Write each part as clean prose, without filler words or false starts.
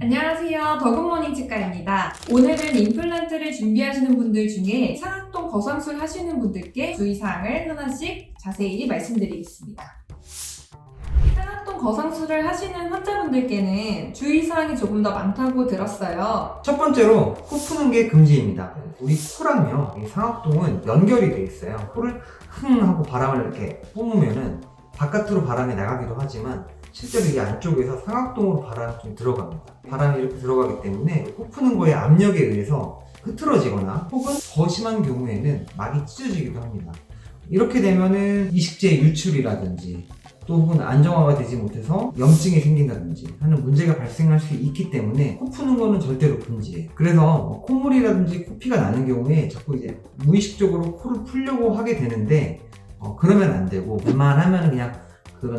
안녕하세요. 더굿모닝 치과입니다. 오늘은 임플란트를 준비하시는 분들 중에 상악동 거상술 하시는 분들께 주의사항을 하나씩 자세히 말씀드리겠습니다. 상악동 거상술을 하시는 환자분들께는 주의사항이 조금 더 많다고 들었어요. 첫 번째로 코 푸는 게 금지입니다. 우리 코랑요, 이 상악동은 연결이 돼 있어요. 코를 흥 하고 바람을 이렇게 뿜으면은 바깥으로 바람이 나가기도 하지만 실제로 이 안쪽에서 상악동으로 바람이 좀 들어갑니다. 바람이 이렇게 들어가기 때문에 코 푸는 거의 압력에 의해서 흐트러지거나 혹은 더 심한 경우에는 막이 찢어지기도 합니다. 이렇게 되면은 이식제 유출이라든지 또 혹은 안정화가 되지 못해서 염증이 생긴다든지 하는 문제가 발생할 수 있기 때문에 코 푸는 거는 절대로 금지예요. 그래서 콧물이라든지 코피가 나는 경우에 자꾸 이제 무의식적으로 코를 풀려고 하게 되는데 그러면 안 되고 웬만하면 그냥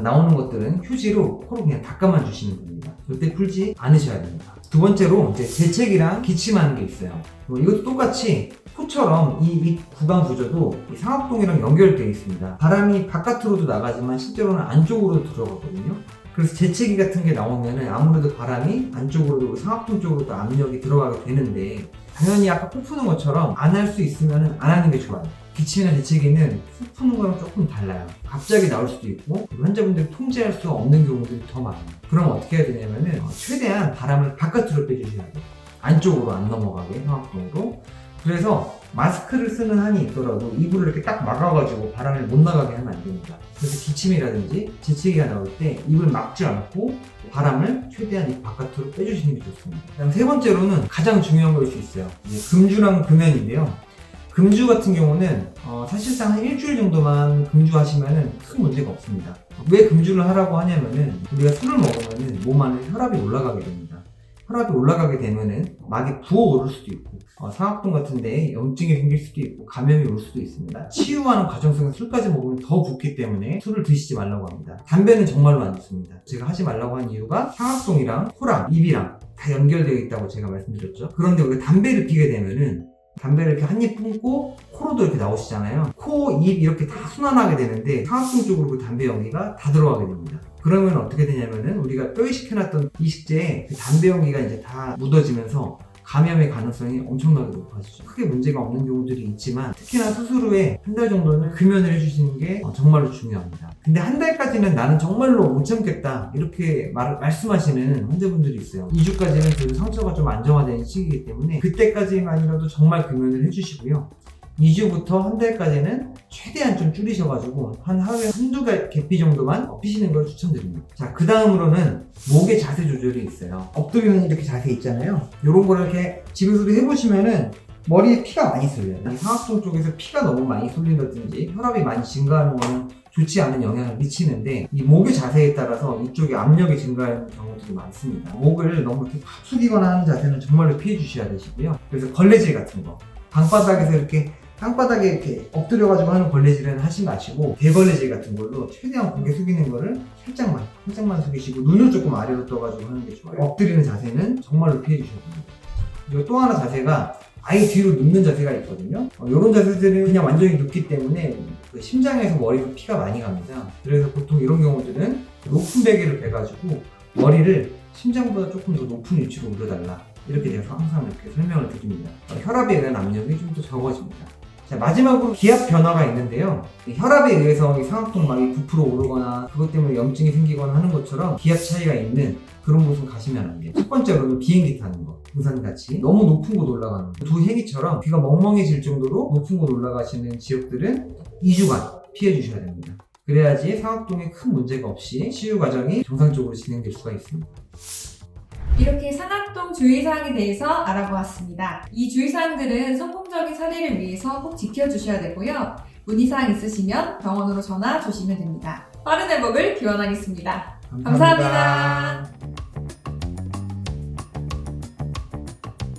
나오는 것들은 휴지로 코로 그냥 닦아만 주시면 됩니다. 절대 풀지 않으셔야 됩니다. 두 번째로 이제 재채기랑 기침하는 게 있어요. 이것도 똑같이 코처럼 이 구강 구조도 이 상악동이랑 연결되어 있습니다. 바람이 바깥으로도 나가지만 실제로는 안쪽으로 들어가거든요. 그래서 재채기 같은 게 나오면은 아무래도 바람이 안쪽으로도 상악동 쪽으로도 압력이 들어가게 되는데 당연히 아까 코 푸는 것처럼 안 할 수 있으면 안 하는 게 좋아요. 기침이나 재채기는 코 푸는 거랑 조금 달라요. 갑자기 나올 수도 있고 환자분들이 통제할 수 없는 경우들이 더 많아요. 그럼 어떻게 해야 되냐면은 최대한 바람을 바깥으로 빼주셔야 돼요. 안쪽으로 안 넘어가게 상악동으로. 그래서 마스크를 쓰는 한이 있더라도 입을 이렇게 딱 막아가지고 바람을 못 나가게 하면 안 됩니다. 그래서 기침이라든지 재채기가 나올 때 입을 막지 않고 바람을 최대한 입 바깥으로 빼주시는 게 좋습니다. 그다음 세 번째로는 가장 중요한 걸 수 있어요. 금주랑 금연인데요. 금주 같은 경우는 사실상 한 일주일 정도만 금주하시면 큰 문제가 없습니다. 왜 금주를 하라고 하냐면은 우리가 술을 먹으면 몸 안에 혈압이 올라가게 됩니다. 혈압이 올라가게 되면은 막이 부어오를 수도 있고 상악동 같은데 염증이 생길 수도 있고 감염이 올 수도 있습니다. 치유하는 과정 속에 술까지 먹으면 더 붓기 때문에 술을 드시지 말라고 합니다. 담배는 정말로 안 좋습니다. 제가 하지 말라고 한 이유가 상악동이랑 코랑 입이랑 다 연결되어 있다고 제가 말씀드렸죠. 그런데 우리가 담배를 피게 되면은 담배를 이렇게 한 입 품고 코로도 이렇게 나오시잖아요. 코, 입 이렇게 다 순환하게 되는데 상악동 쪽으로 그 담배 연기가 다 들어가게 됩니다. 그러면 어떻게 되냐면은 우리가 뼈에 식혀놨던 이식제에 그 담배 연기가 이제 다 묻어지면서 감염의 가능성이 엄청나게 높아지죠. 크게 문제가 없는 경우들이 있지만 특히나 수술 후에 한 달 정도는 금연을 해주시는 게 정말로 중요합니다. 근데 한 달까지는 나는 정말로 못 참겠다 이렇게 말씀하시는 환자분들이 있어요. 2주까지는 그래도 상처가 좀 안정화되는 시기이기 때문에 그때까지만이라도 정말 금연을 해주시고요. 2주부터 한 달까지는 최대한 좀 줄이셔가지고 한 하루에 한두 개피 정도만 피시는 걸 추천드립니다. 자, 그 다음으로는 목의 자세 조절이 있어요. 엎드리는 이렇게 자세 있잖아요. 이런 거를 이렇게 집에서도 해보시면은 머리에 피가 많이 쏠려요. 이 상악동 쪽에서 피가 너무 많이 쏠린다든지 혈압이 많이 증가하는 거는 좋지 않은 영향을 미치는데 이 목의 자세에 따라서 이쪽에 압력이 증가하는 경우들이 많습니다. 목을 너무 이렇게 팍 숙이거나 하는 자세는 정말로 피해 주셔야 되시고요. 그래서 걸레질 같은 거 방바닥에서 이렇게 땅바닥에 이렇게 엎드려가지고 하는 걸레질은 하지 마시고 대걸레질 같은 걸로 최대한 고개 숙이는 거를 살짝만 숙이시고 눈을 조금 아래로 떠가지고 하는 게 좋아요. 엎드리는 자세는 정말로 피해 주셔야 됩니다. 그리고 또 하나 자세가 아예 뒤로 눕는 자세가 있거든요. 이런 자세들은 그냥 완전히 눕기 때문에 그 심장에서 머리로 피가 많이 갑니다. 그래서 보통 이런 경우들은 높은 베개를 베가지고 머리를 심장보다 조금 더 높은 위치로 올려달라. 이렇게 제가 항상 이렇게 설명을 드립니다. 혈압에 의한 압력이 좀 더 적어집니다. 자, 마지막으로 기압 변화가 있는데요. 혈압에 의해서 이 상악동막이 부풀어 오르거나 그것 때문에 염증이 생기거나 하는 것처럼 기압 차이가 있는 그런 곳은 가시면 안 돼요. 첫 번째로는 비행기 타는 거. 등산같이 너무 높은 곳 올라가는 거. 두 행이처럼 귀가 멍멍해질 정도로 높은 곳 올라가시는 지역들은 2주간 피해 주셔야 됩니다. 그래야지 상악동에 큰 문제가 없이 치유 과정이 정상적으로 진행될 수가 있습니다. 이렇게 상악동 주의사항에 대해서 알아보았습니다. 이 주의사항들은 성공적인 사례를 위해서 꼭 지켜주셔야 되고요. 문의사항 있으시면 병원으로 전화 주시면 됩니다. 빠른 회복을 기원하겠습니다. 감사합니다.